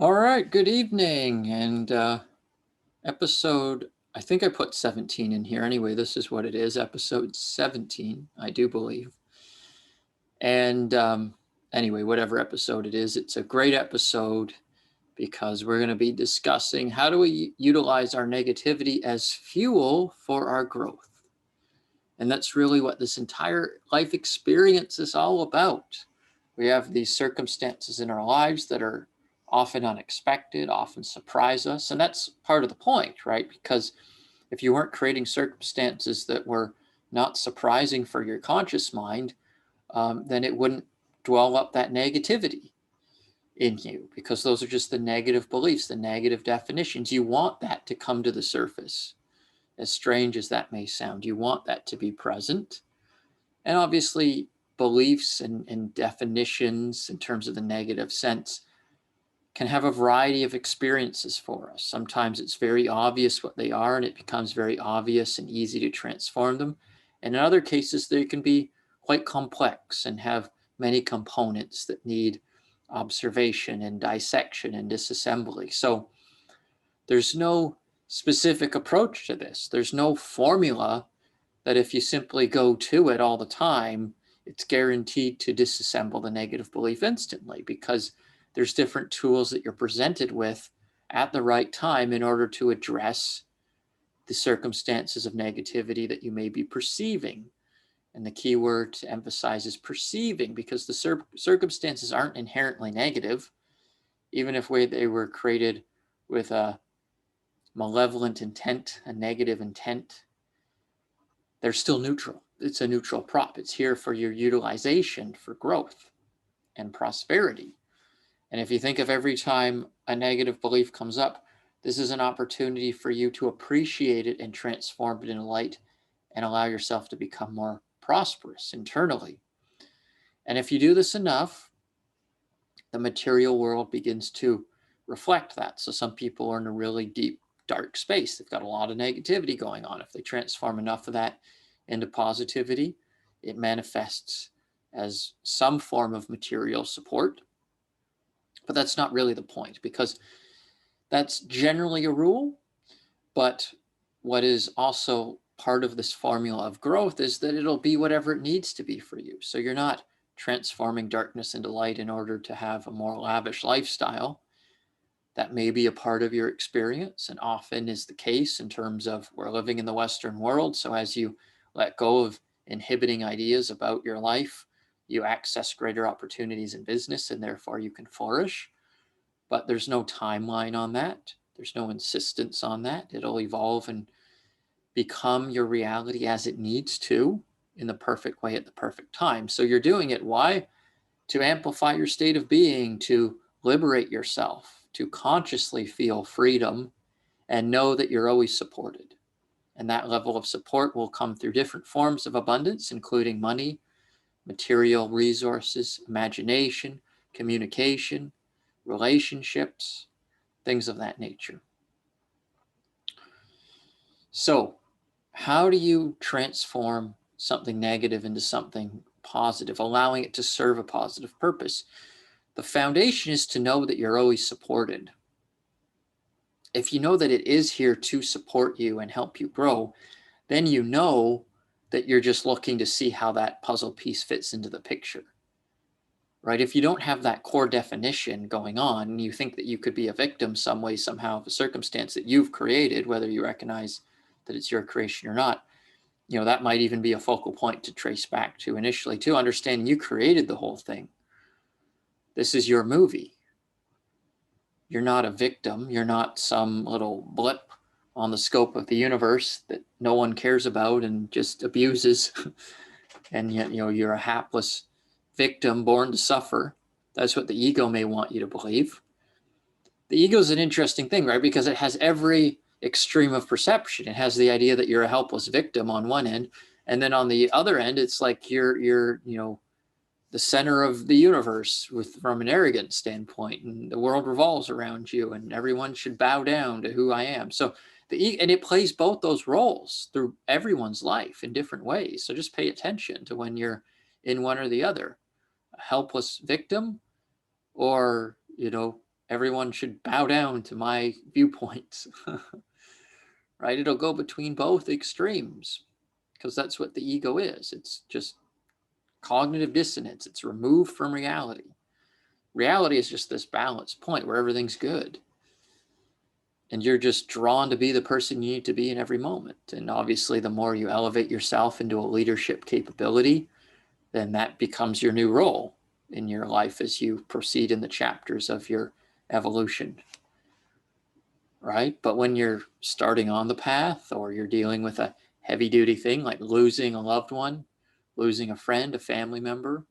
All right, good evening. And episode, I think I put 17 in here. Anyway, this is what it is, episode 17, I do believe. And anyway, whatever episode it is, it's a great episode because we're going to be discussing how do we utilize our negativity as fuel for our growth. And that's really what this entire life experience is all about. We have these circumstances in our lives that are often unexpected, often surprise us. And that's part of the point, right? Because if you weren't creating circumstances that were not surprising for your conscious mind, then it wouldn't dwell up that negativity in you, because those are just the negative beliefs, the negative definitions. You want that to come to the surface. As strange as that may sound, you want that to be present. And obviously, beliefs and definitions in terms of the negative sense can have a variety of experiences for us. Sometimes it's very obvious what they are, and it becomes very obvious and easy to transform them. And in other cases, they can be quite complex and have many components that need observation and dissection and disassembly. So there's no specific approach to this. There's no formula that if you simply go to it all the time, it's guaranteed to disassemble the negative belief instantly, because there's different tools that you're presented with at the right time in order to address the circumstances of negativity that you may be perceiving. And the key word to emphasize is perceiving, because the circumstances aren't inherently negative, even if they were created with a malevolent intent, a negative intent. They're still neutral. It's a neutral prop. It's here for your utilization for growth and prosperity. And if you think of every time a negative belief comes up, this is an opportunity for you to appreciate it and transform it in light and allow yourself to become more prosperous internally. And if you do this enough, the material world begins to reflect that. So some people are in a really deep, dark space. They've got a lot of negativity going on. If they transform enough of that into positivity, it manifests as some form of material support. But that's not really the point, because that's generally a rule. But what is also part of this formula of growth is that it'll be whatever it needs to be for you. So you're not transforming darkness into light in order to have a more lavish lifestyle. That may be a part of your experience, and often is the case in terms of we're living in the Western world. So as you let go of inhibiting ideas about your life, you access greater opportunities in business, and therefore you can flourish. But there's no timeline on that. There's no insistence on that. It'll evolve and become your reality as it needs to, in the perfect way at the perfect time. So you're doing it. Why? To amplify your state of being, to liberate yourself, to consciously feel freedom and know that you're always supported. And that level of support will come through different forms of abundance, including money, material resources, imagination, communication, relationships, things of that nature. So, how do you transform something negative into something positive, allowing it to serve a positive purpose? The foundation is to know that you're always supported. If you know that it is here to support you and help you grow, then you know that you're just looking to see how that puzzle piece fits into the picture. Right? If you don't have that core definition going on, and you think that you could be a victim some way, somehow, of a circumstance that you've created, whether you recognize that it's your creation or not, that might even be a focal point to trace back to initially, to understanding you created the whole thing. This is your movie. You're not a victim. You're not some little blip on the scope of the universe that no one cares about and just abuses. And yet, you're a hapless victim born to suffer. That's what the ego may want you to believe. The ego is an interesting thing, right? Because it has every extreme of perception. It has the idea that you're a helpless victim on one end, and then on the other end, it's like you're the center of the universe from an arrogant standpoint, and the world revolves around you, and everyone should bow down to who I am. So and it plays both those roles through everyone's life in different ways. So just pay attention to when you're in one or the other, a helpless victim, or everyone should bow down to my viewpoints, right? It'll go between both extremes because that's what the ego is. It's just cognitive dissonance. It's removed from reality. Reality is just this balance point where everything's good. And you're just drawn to be the person you need to be in every moment. And obviously, the more you elevate yourself into a leadership capability, then that becomes your new role in your life as you proceed in the chapters of your evolution, right? But when you're starting on the path, or you're dealing with a heavy duty thing like losing a loved one, losing a friend, a family member,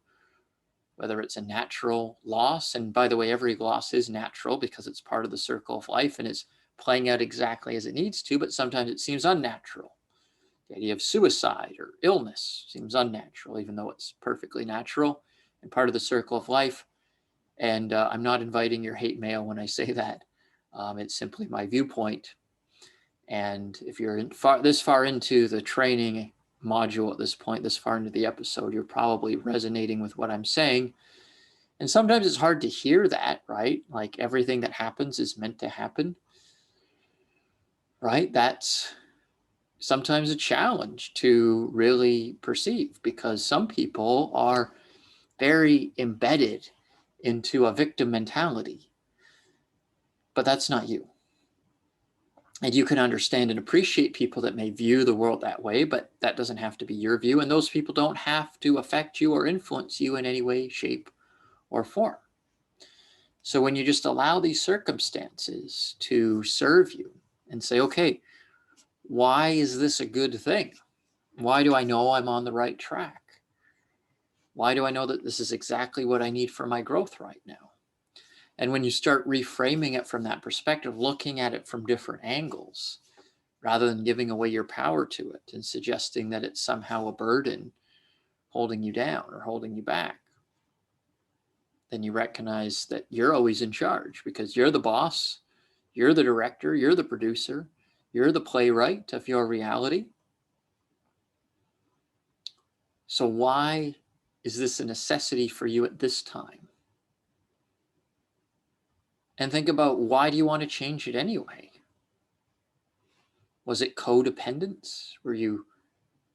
whether it's a natural loss, and by the way, every loss is natural because it's part of the circle of life and it's playing out exactly as it needs to, but sometimes it seems unnatural. The idea of suicide or illness seems unnatural, even though it's perfectly natural and part of the circle of life. And I'm not inviting your hate mail when I say that. It's simply my viewpoint. And if you're this far into the training module at this point, this far into the episode, you're probably resonating with what I'm saying. And sometimes it's hard to hear that, right? Like everything that happens is meant to happen, right? That's sometimes a challenge to really perceive because some people are very embedded into a victim mentality, but that's not you. And you can understand and appreciate people that may view the world that way, but that doesn't have to be your view. And those people don't have to affect you or influence you in any way, shape, or form. So when you just allow these circumstances to serve you and say, okay, why is this a good thing? Why do I know I'm on the right track? Why do I know that this is exactly what I need for my growth right now? And when you start reframing it from that perspective, looking at it from different angles, rather than giving away your power to it and suggesting that it's somehow a burden holding you down or holding you back, then you recognize that you're always in charge because you're the boss, you're the director, you're the producer, you're the playwright of your reality. So why is this a necessity for you at this time? And think about, why do you want to change it anyway? Was it codependence? Were you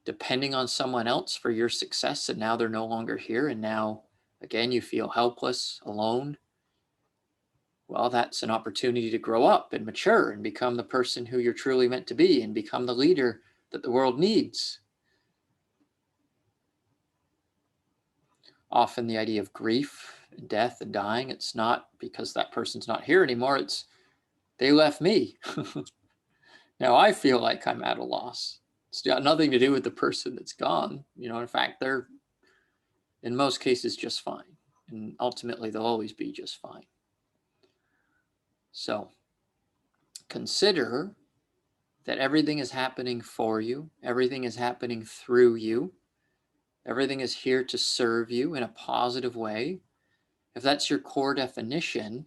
depending on someone else for your success and now they're no longer here and now again you feel helpless, alone? Well, that's an opportunity to grow up and mature and become the person who you're truly meant to be and become the leader that the world needs. Often the idea of grief and death and dying, it's not because that person's not here anymore, it's they left me. Now I feel like I'm at a loss. It's got nothing to do with the person that's gone. In fact, they're in most cases just fine. And ultimately they'll always be just fine. So consider that everything is happening for you. Everything is happening through you. Everything is here to serve you in a positive way. If that's your core definition,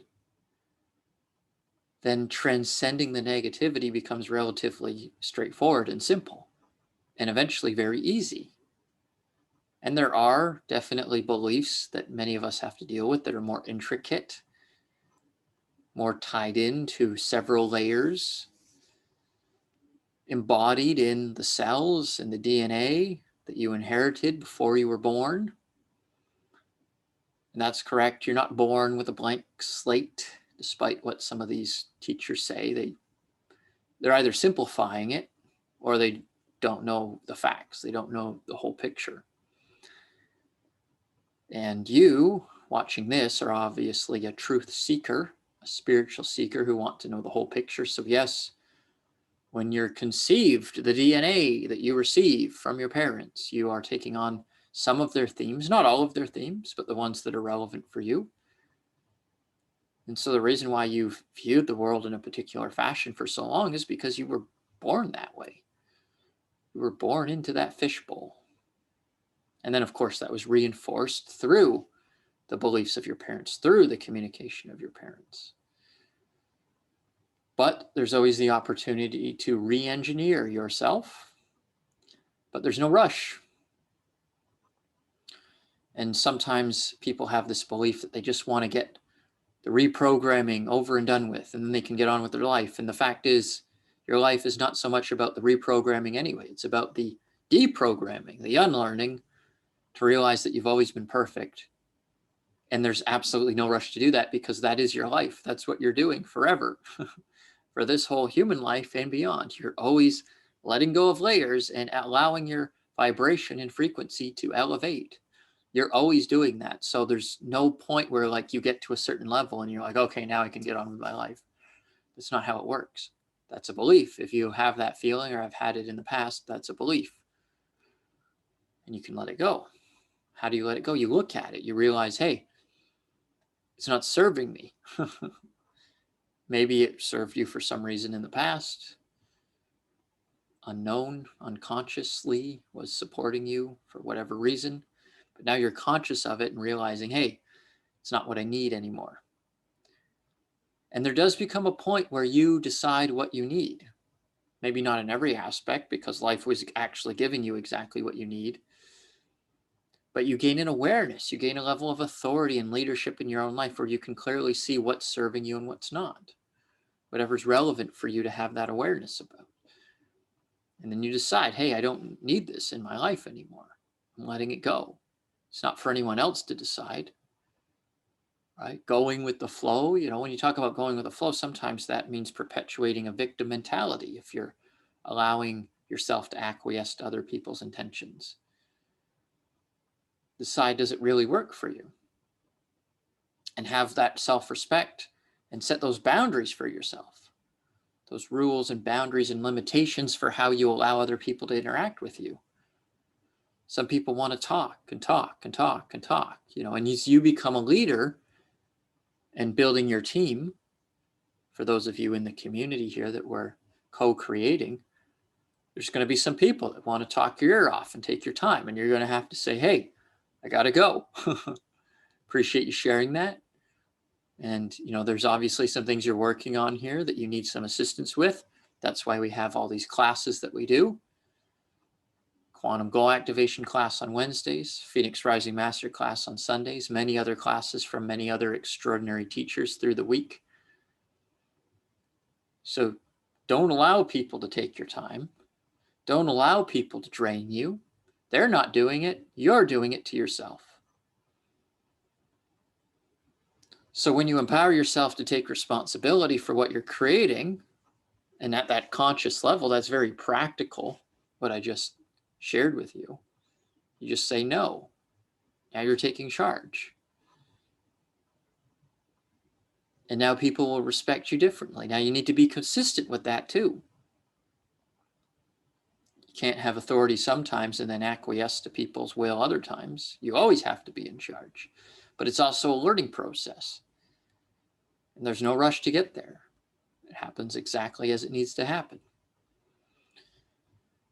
then transcending the negativity becomes relatively straightforward and simple, and eventually very easy. And there are definitely beliefs that many of us have to deal with that are more intricate, more tied into several layers, embodied in the cells and the DNA that you inherited before you were born. And that's correct. You're not born with a blank slate, despite what some of these teachers say. They're either simplifying it or they don't know the facts. They don't know the whole picture. And you, watching this, are obviously a truth seeker, a spiritual seeker who want to know the whole picture. So yes, when you're conceived, the DNA that you receive from your parents, you are taking on some of their themes, not all of their themes, but the ones that are relevant for you. And so the reason why you've viewed the world in a particular fashion for so long is because you were born that way. You were born into that fishbowl. And then, of course, that was reinforced through the beliefs of your parents, through the communication of your parents. But there's always the opportunity to re-engineer yourself, but there's no rush. And sometimes people have this belief that they just want to get the reprogramming over and done with, and then they can get on with their life. And the fact is, your life is not so much about the reprogramming anyway. It's about the deprogramming, the unlearning, to realize that you've always been perfect. And there's absolutely no rush to do that, because that is your life. That's what you're doing forever. For this whole human life and beyond. You're always letting go of layers and allowing your vibration and frequency to elevate. You're always doing that. So there's no point where like you get to a certain level and you're like, okay, now I can get on with my life. That's not how it works. That's a belief. If you have that feeling, or have had it in the past, that's a belief. And you can let it go. How do you let it go? You look at it. You realize, hey, it's not serving me. Maybe it served you for some reason in the past. Unknown, unconsciously was supporting you for whatever reason. But now you're conscious of it and realizing, hey, it's not what I need anymore. And there does become a point where you decide what you need. Maybe not in every aspect, because life was actually giving you exactly what you need. But you gain an awareness, you gain a level of authority and leadership in your own life where you can clearly see what's serving you and what's not. Whatever's relevant for you to have that awareness about. And then you decide, hey, I don't need this in my life anymore. I'm letting it go. It's not for anyone else to decide. Right? Going with the flow, when you talk about going with the flow, sometimes that means perpetuating a victim mentality if you're allowing yourself to acquiesce to other people's intentions. Decide, does it really work for you? And have that self-respect and set those boundaries for yourself. Those rules and boundaries and limitations for how you allow other people to interact with you. Some people want to talk and talk and talk and talk, and as you become a leader and building your team, for those of you in the community here that we're co-creating, there's going to be some people that want to talk your ear off and take your time, and you're going to have to say, hey, I got to go. Appreciate you sharing that. And, there's obviously some things you're working on here that you need some assistance with. That's why we have all these classes that we do. Quantum Goal Activation class on Wednesdays, Phoenix Rising Masterclass on Sundays, many other classes from many other extraordinary teachers through the week. So don't allow people to take your time. Don't allow people to drain you. They're not doing it. You're doing it to yourself. So when you empower yourself to take responsibility for what you're creating, and at that conscious level, that's very practical, what I just shared with you. You just say no. Now you're taking charge. And now people will respect you differently. Now you need to be consistent with that too. You can't have authority sometimes and then acquiesce to people's will other times. You always have to be in charge. But it's also a learning process. And there's no rush to get there. It happens exactly as it needs to happen.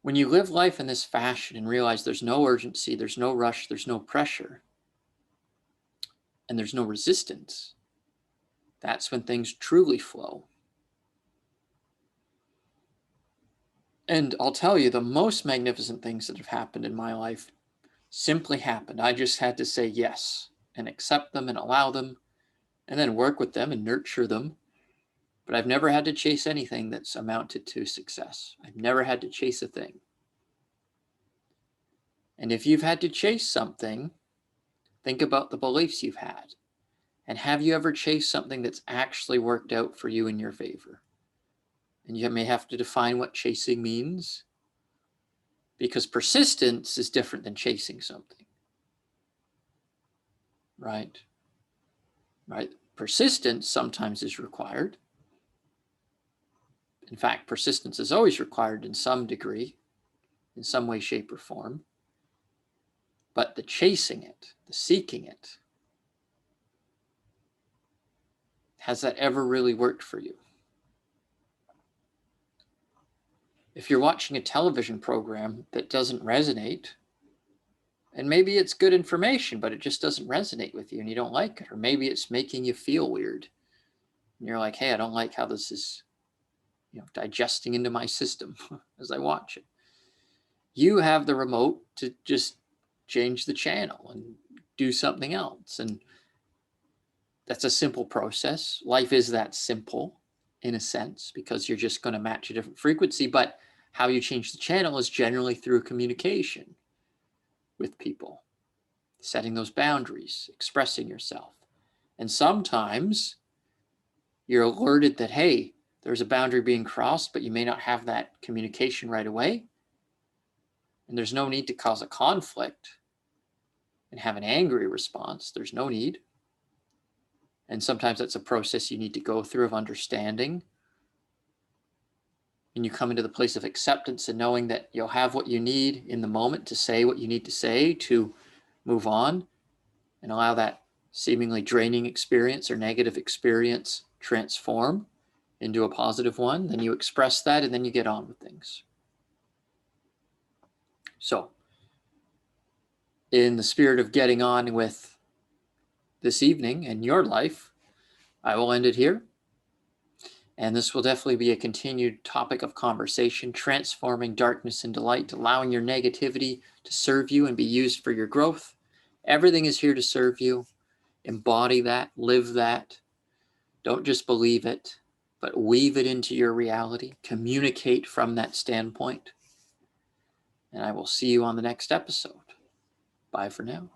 When you live life in this fashion and realize there's no urgency, there's no rush, there's no pressure, and there's no resistance, that's when things truly flow. And I'll tell you, the most magnificent things that have happened in my life simply happened. I just had to say yes and accept them and allow them, and then work with them and nurture them. But I've never had to chase anything that's amounted to success. I've never had to chase a thing. And if you've had to chase something, think about the beliefs you've had. And have you ever chased something that's actually worked out for you in your favor? And you may have to define what chasing means, because persistence is different than chasing something. Right? Persistence sometimes is required. In fact, persistence is always required in some degree, in some way, shape, or form. But the chasing it, the seeking it, has that ever really worked for you? If you're watching a television program that doesn't resonate, and maybe it's good information, but it just doesn't resonate with you and you don't like it, or maybe it's making you feel weird, and you're like, hey, I don't like how this is digesting into my system as I watch it. You have the remote to just change the channel and do something else. And that's a simple process. Life is that simple in a sense, because you're just going to match a different frequency. But how you change the channel is generally through communication with people, setting those boundaries, expressing yourself. And sometimes you're alerted that, hey, there's a boundary being crossed, but you may not have that communication right away. And there's no need to cause a conflict and have an angry response. There's no need. And sometimes that's a process you need to go through of understanding. And you come into the place of acceptance and knowing that you'll have what you need in the moment to say what you need to say to move on and allow that seemingly draining experience or negative experience transform into a positive one. Then you express that and then you get on with things. So, in the spirit of getting on with this evening and your life, I will end it here. And this will definitely be a continued topic of conversation, transforming darkness into light, allowing your negativity to serve you and be used for your growth. Everything is here to serve you. Embody that, live that. Don't just believe it, but weave it into your reality. Communicate from that standpoint. And I will see you on the next episode. Bye for now.